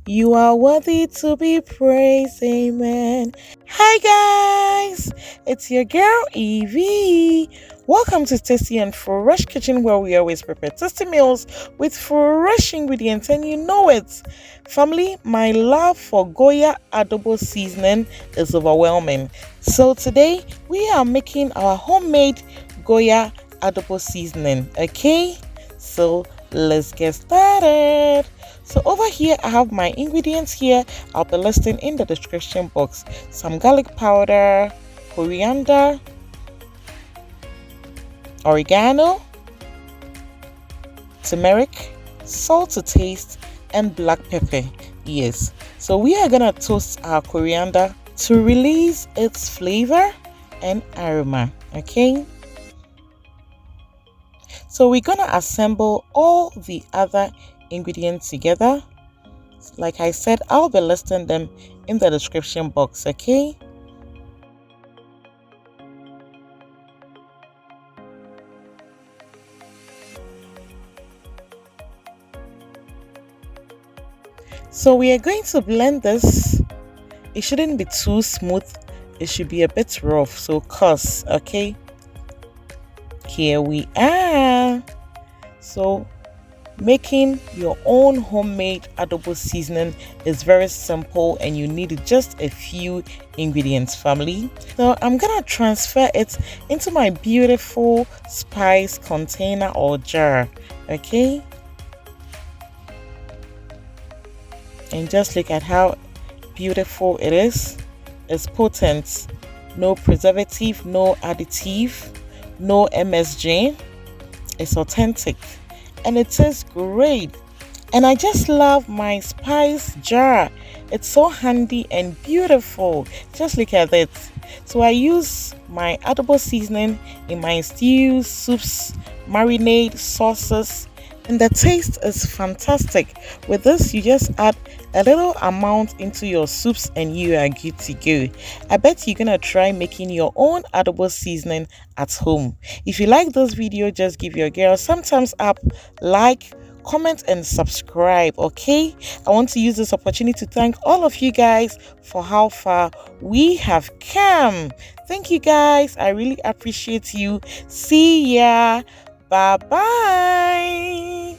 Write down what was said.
You are worthy to be praised. Amen. Hi guys, it's your girl Eveee. Welcome to Tasty and Fresh Kitchen, where we always prepare tasty meals with fresh ingredients, and you know it. Family, my love for Goya Adobo seasoning is overwhelming. So today we are making our homemade Goya Adobo seasoning. Okay, so let's get started. So over here I have my ingredients here. I'll be listing in the description box. Some garlic powder, coriander, oregano, turmeric, salt to taste, and black pepper. Yes, so we are gonna toast our coriander to release its flavor and aroma. Okay, so we're gonna assemble all the other ingredients together. Like I said, I'll be listing them in the description box. Okay, so we are going to blend this. It shouldn't be too smooth, it should be a bit rough, so coarse. Okay, here we are. So making your own homemade adobo seasoning is very simple, and you need just a few ingredients, family. So I'm gonna transfer it into my beautiful spice container or jar. Okay, and just look at how beautiful it is. It's potent, no preservative, no additive, no MSG. It's authentic and it tastes great. And I just love my spice jar. It's so handy and beautiful. Just look at it. So I use my adobo seasoning in my stews, soups, marinade, sauces, and the taste is fantastic. With this, you just add a little amount into your soups and you are good to go. I bet you're gonna try making your own adobo seasoning at home. If you like this video, just give your girl some thumbs up, like, comment, and subscribe. Okay, I want to use this opportunity to thank all of you guys for how far we have come. Thank you guys, I really appreciate you. See ya. Bye bye.